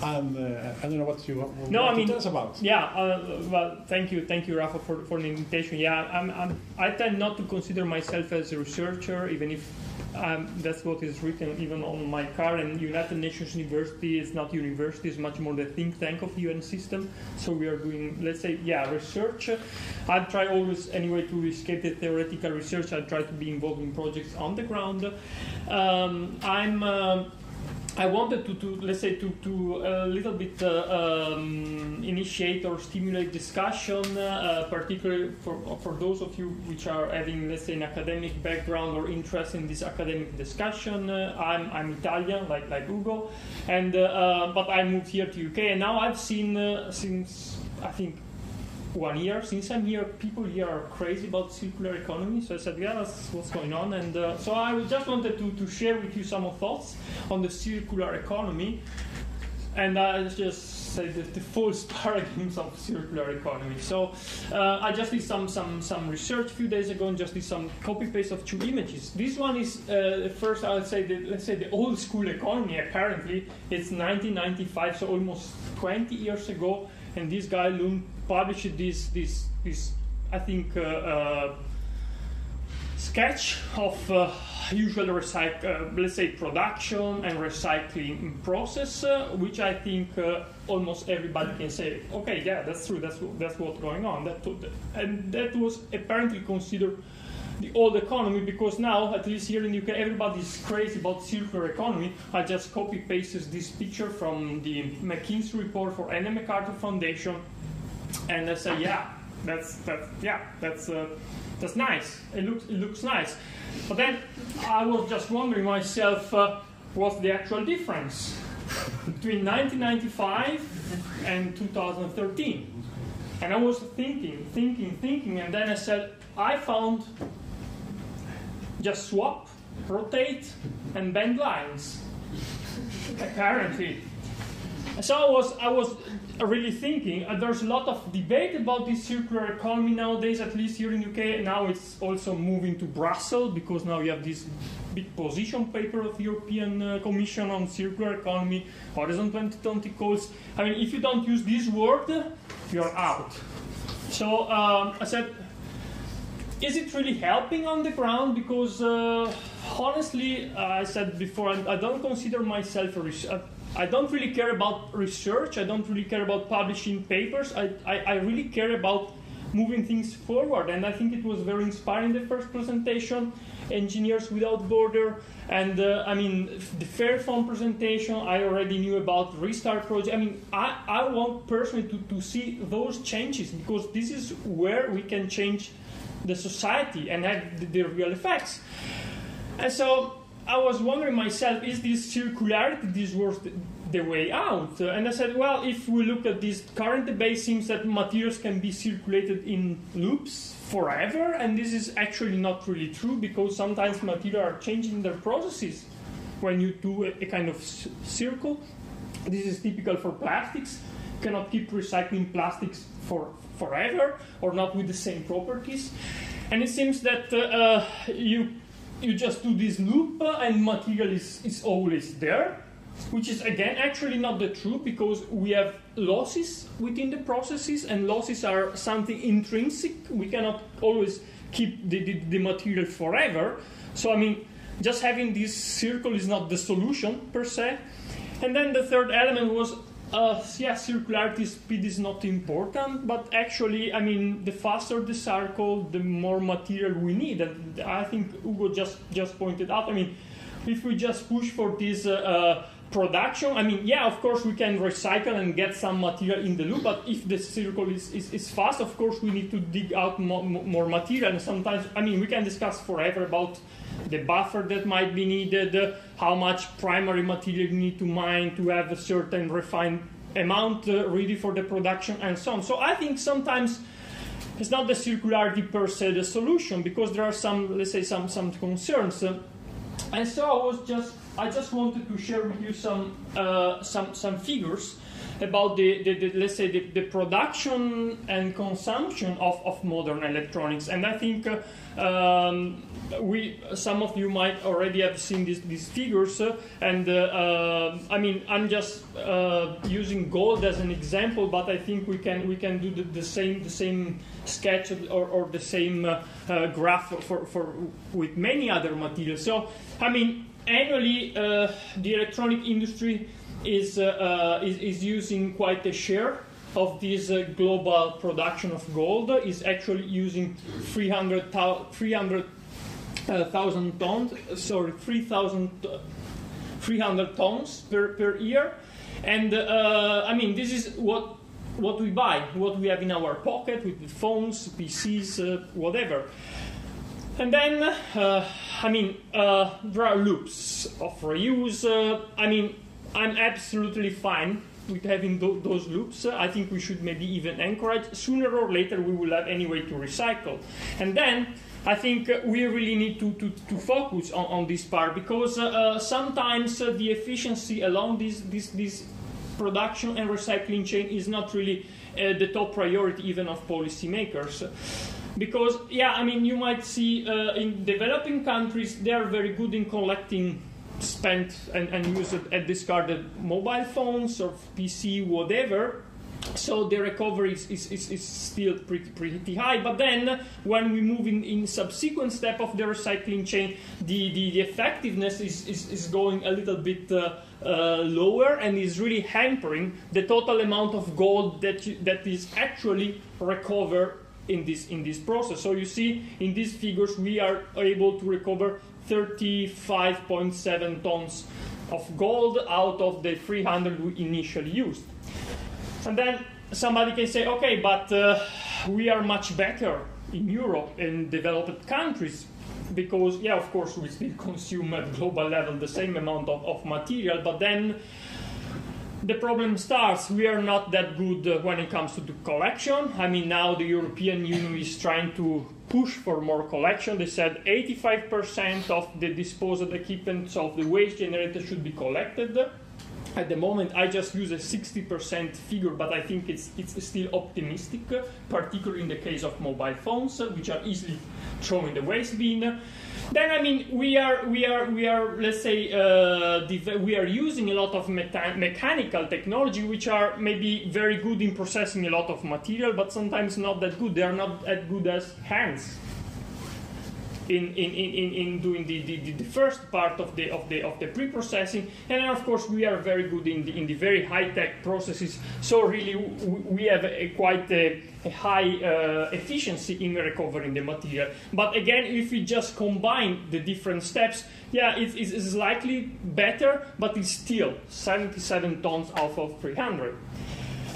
And I don't know what you want to tell us about. Yeah, well, thank you, Rafa, for the invitation. Yeah, I tend not to consider myself as a researcher, even if that's what is written even on my card. And United Nations University is not university; it's much more the think tank of the UN system. So we are doing, let's say, research. I try always, anyway, to escape the theoretical research. I try to be involved in projects on the ground. I wanted to let's say, to a little bit initiate or stimulate discussion, particularly for those of you which are having, let's say, an academic background or interest in this academic discussion. I'm Italian, like Ugo, and but I moved here to UK, and now I've seen since I think 1 year since I'm here, people here are crazy about circular economy. So I said, yeah, that's what's going on. And so I just wanted to share with you some thoughts on the circular economy. And I just say the false paradigms of circular economy. So I just did some research a few days ago and just did some copy-paste of 2 images. This one is first, I would say, let's say the old school economy. Apparently, it's 1995, so almost 20 years ago. And this guy, Lund, published this I think, sketch of usual let's say, production and recycling process, which I think almost everybody can say, okay, yeah, that's true, that's what's going on. And that was apparently considered the old economy, because now, at least here in the UK, everybody's crazy about circular economy. I just copy-pasted this picture from the McKinsey report for Ellen MacArthur Foundation, and I said, yeah, that's nice. It looks nice. But then I was just wondering myself, what's the actual difference between 1995 and 2013? And I was thinking, and then I said, I found just swap, rotate, and bend lines, apparently. So I was really thinking, there's a lot of debate about this circular economy nowadays, at least here in UK. Now it's also moving to Brussels, because now you have this big position paper of the European Commission on circular economy, Horizon 2020 calls. I mean, if you don't use this word, you're out. So I said, is it really helping on the ground? Because honestly, I said before, I don't consider myself a researcher. I don't really care about research. I don't really care about publishing papers. I really care about moving things forward. And I think it was very inspiring, the first presentation, Engineers Without Border. And I mean, the Fairphone presentation, I already knew about Restart Project. I mean, I want personally to see those changes, because this is where we can change the society and have the real effects. And so I was wondering myself, is this circularity, this was the way out? And I said, well, if we look at this current debate, seems that materials can be circulated in loops forever, and this is actually not really true, because sometimes materials are changing their processes when you do a kind of circle. This is typical for plastics. You cannot keep recycling plastics forever, or not with the same properties. And it seems that you just do this loop and material is always there, which is again actually not the truth, because we have losses within the processes, and losses are something intrinsic. We cannot always keep the material forever. So I mean, just having this circle is not the solution per se. And then the third element was, circularity speed is not important, but actually, I mean, the faster the circle, the more material we need. And I think Ugo just pointed out, I mean, if we just push for this production, I mean, yeah, of course we can recycle and get some material in the loop, but if the circle is fast, of course we need to dig out more material. And sometimes, I mean, we can discuss forever about the buffer that might be needed, how much primary material you need to mine to have a certain refined amount ready for the production, and so on. So I think sometimes it's not the circularity per se the solution, because there are some, let's say, some concerns. And so I was just I just wanted to share with you some figures about the let's say the production and consumption of modern electronics. And I think some of you might already have seen these figures, and I mean, I'm just using gold as an example, but I think we can do the same sketch or the same graph for with many other materials. So I mean, annually the electronic industry is using quite a share of this global production of gold. Is actually using 300,000 tons, sorry, 300 tons per year. And I mean, this is what we buy, what we have in our pocket with the phones, PCs, whatever. And then, I mean, there are loops of reuse. I mean, I'm absolutely fine with having those loops. I think we should maybe even encourage. Sooner or later, we will have any way to recycle. And then, I think we really need to focus on this part, because sometimes the efficiency along this production and recycling chain is not really the top priority even of policymakers. Because, yeah, I mean, you might see in developing countries, they are very good in collecting spent and used and discarded mobile phones or PC, whatever. So the recovery is still pretty high. But then when we move in subsequent step of the recycling chain, the effectiveness is going a little bit lower, and is really hampering the total amount of gold that is actually recovered in this process. So you see in these figures we are able to recover 35.7 tons of gold out of the 300 we initially used. And then somebody can say, okay, but we are much better in Europe and developed countries, because, yeah, of course, we still consume at global level the same amount of material, but then the problem starts. We are not that good when it comes to the collection. I mean, now the European Union is trying to push for more collection. They said 85% of the disposed equipment of the waste generated should be collected. At the moment, I just use a 60% figure, but I think it's still optimistic, particularly in the case of mobile phones, which are easily thrown in the waste bin. Then, I mean, we are let's say, we are using a lot of mechanical technology, which are maybe very good in processing a lot of material, but sometimes not that good. They are not as good as hands in doing the first part of the pre-processing. And then, of course, we are very good in the very high-tech processes. So really, we have quite a high efficiency in recovering the material. But again, if we just combine the different steps, yeah, it's likely better, but it's still 77 tons out of 300.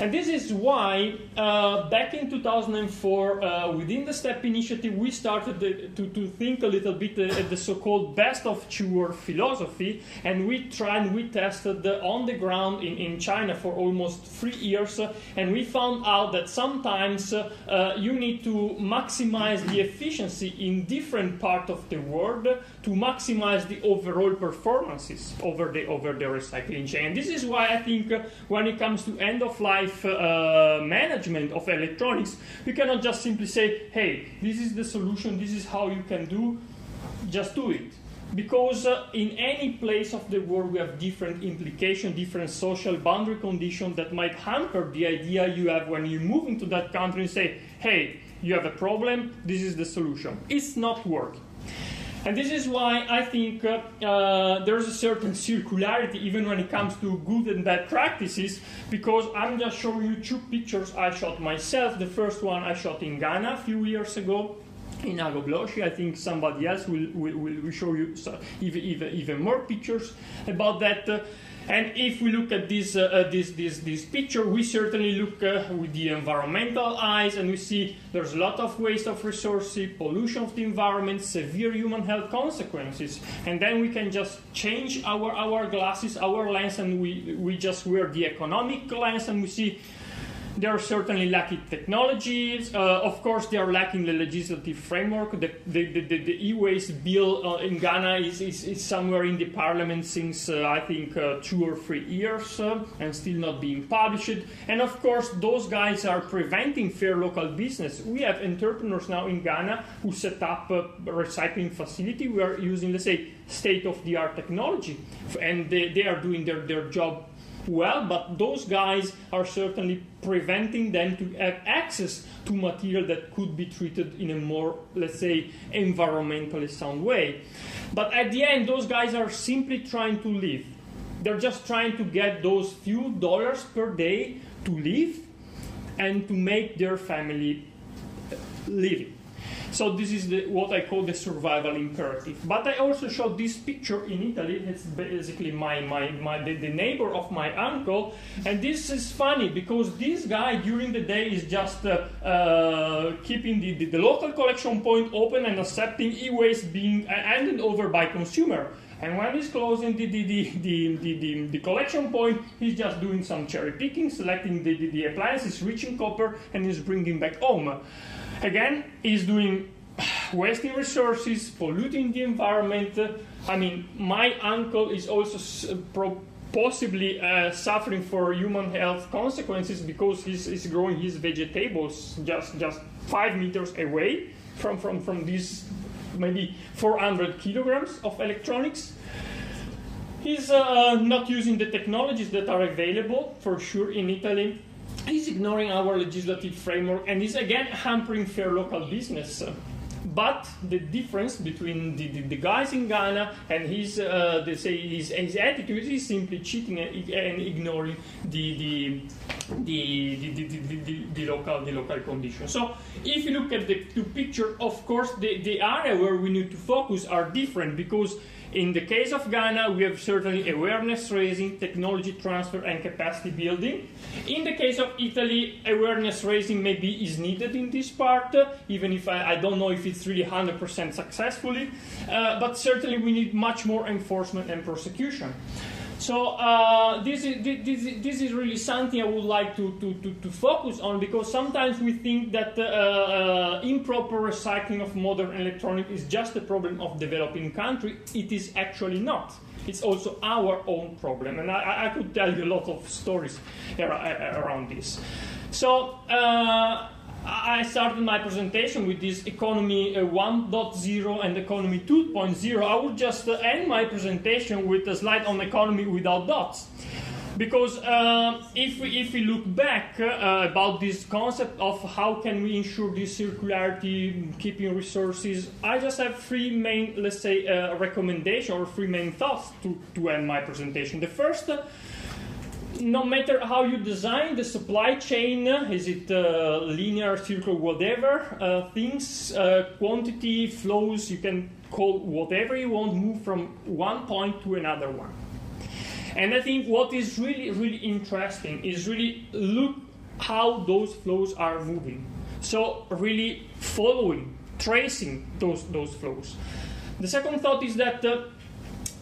And this is why, back in 2004, within the STEP initiative, we started to think a little bit at the so-called best of two world philosophy, and we tested on the ground in China for almost 3 years, and we found out that sometimes you need to maximize the efficiency in different parts of the world to maximize the overall performances over the recycling chain. And this is why I think when it comes to end-of-life management of electronics, you cannot just simply say, hey, this is the solution, this is how you can do, just do it. Because in any place of the world we have different implications, different social boundary conditions that might hamper the idea you have when you move into that country and say, hey, you have a problem, this is the solution. It's not working. And this is why I think there's a certain circularity even when it comes to good and bad practices, because I'm just showing you 2 pictures I shot myself. The first one I shot in Ghana a few years ago, in Agobloshi. I think somebody else will show you even more pictures about that. And if we look at this picture, we certainly look with the environmental eyes, and we see there's a lot of waste of resources, pollution of the environment, severe human health consequences. And then we can just change our glasses, our lens, and we just wear the economic lens, and we see They are certainly lacking technologies. Of course, they are lacking the legislative framework. The e-waste bill in Ghana is somewhere in the parliament since, I think, 2 or 3 years and still not being published. And of course, those guys are preventing fair local business. We have entrepreneurs now in Ghana who set up a recycling facility. We are using, let's say, state-of-the-art technology. And they are doing their job well, but those guys are certainly preventing them to have access to material that could be treated in a more, let's say, environmentally sound way. But at the end, those guys are simply trying to live. They're just trying to get those few dollars per day to live and to make their family living. So this is what I call the survival imperative. But I also showed this picture in Italy. It's basically the neighbor of my uncle. And this is funny because this guy during the day is just keeping the local collection point open and accepting e-waste being handed over by consumer. And when he's closing the collection point, he's just doing some cherry picking, selecting the appliances, reaching copper, and he's bringing back home. Again, he's doing wasting resources, polluting the environment. I mean, my uncle is also possibly suffering for human health consequences because he's growing his vegetables just 5 meters away from these maybe 400 kilograms of electronics. He's not using the technologies that are available, for sure, in Italy. He's ignoring our legislative framework and is again hampering fair local business. But the difference between the guys in Ghana and his attitude is simply cheating and ignoring the local conditions. So if you look at the two pictures, of course, the area where we need to focus are different because in the case of Ghana, we have certainly awareness raising, technology transfer, and capacity building. In the case of Italy, awareness raising maybe is needed in this part, even if I don't know if it's really 100% successfully. But certainly we need much more enforcement and prosecution. So this is really something I would like to focus on because sometimes we think that improper recycling of modern electronics is just a problem of developing country. It is actually not. It's also our own problem, and I could tell you a lot of stories around this. So I started my presentation with this economy 1.0 and economy 2.0. I would just end my presentation with a slide on economy without dots. Because if we look back about this concept of how can we ensure this circularity, keeping resources, I just have 3 main, let's say, recommendations or 3 main thoughts to end my presentation. The first, no matter how you design the supply chain, is it linear, circular, whatever, things, quantity, flows, you can call whatever you want, move from one point to another one. And I think what is really, really interesting is really look how those flows are moving. So really following, tracing those flows. The second thought is that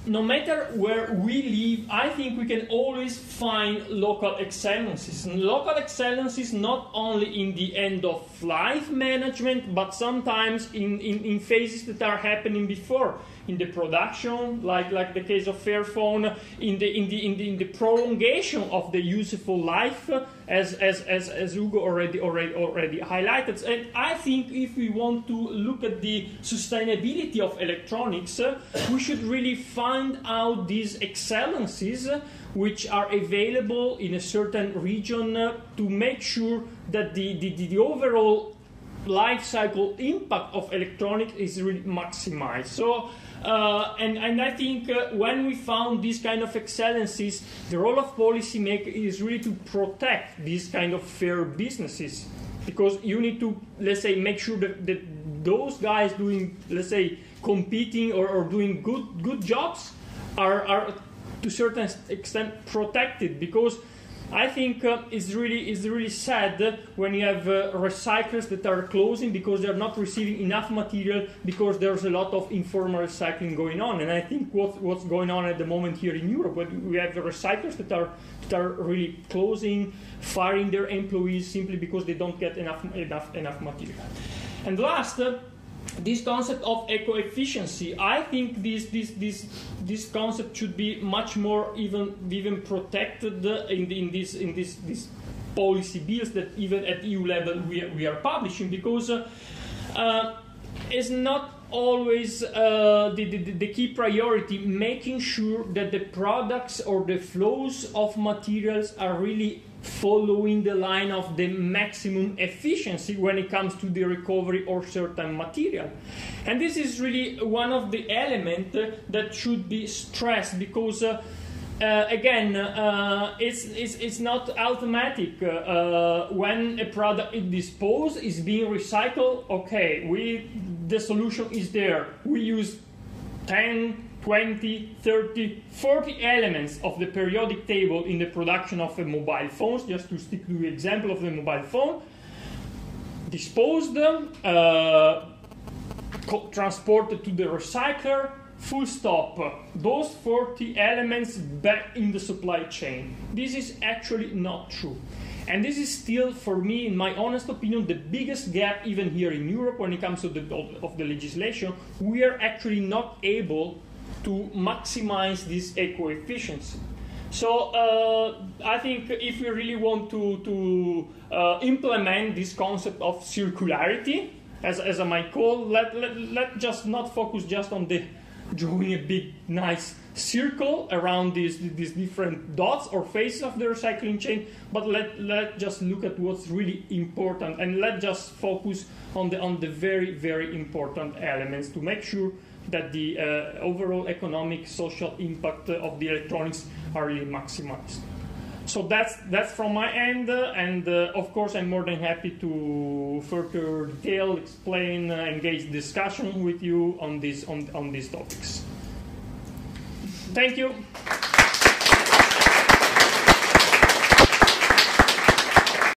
no matter where we live, I think we can always find local excellences. And local excellences not only in the end-of-life management, but sometimes in phases that are happening before. In the production, like the case of Fairphone, in the prolongation of the useful life, as Ugo already highlighted. And I think if we want to look at the sustainability of electronics, we should really find out these excellences which are available in a certain region to make sure that the overall life cycle impact of electronics is really maximized. So, and I think when we found these kind of excellencies, the role of policymaker is really to protect these kind of fair businesses, because you need to, let's say, make sure that those guys doing, let's say, competing or doing good jobs are to a certain extent protected, because I think it's really sad when you have recyclers that are closing because they're not receiving enough material, because there's a lot of informal recycling going on. And I think what's going on at the moment here in Europe, when we have recyclers that are really closing firing their employees simply because they don't get enough material. And last, this concept of eco-efficiency, I think this concept should be much more even protected in these policy bills that even at EU level we are publishing, because it's not always the key priority making sure that the products or the flows of materials are really following the line of the maximum efficiency when it comes to the recovery of certain material. And this is really one of the elements that should be stressed, because again, it's not automatic. When a product is disposed, is being recycled, okay, the solution is there. We use 10, 20, 30, 40 elements of the periodic table in the production of a mobile phone, just to stick to the example of the mobile phone. Disposed, transported to the recycler, full stop. Those 40 elements back in the supply chain. This is actually not true. And this is still, for me, in my honest opinion, the biggest gap even here in Europe when it comes to the legislation. We are actually not able to maximize this eco-efficiency. So I think if we really want to implement this concept of circularity, as I might call, let just not focus just on the drawing a big nice circle around these different dots or phases of the recycling chain, but let just look at what's really important, and let just focus on the very, very important elements to make sure that the overall economic, social impact of the electronics are really maximized. So that's from my end, and of course I'm more than happy to further detail, explain, engage discussion with you on these topics. Thank you.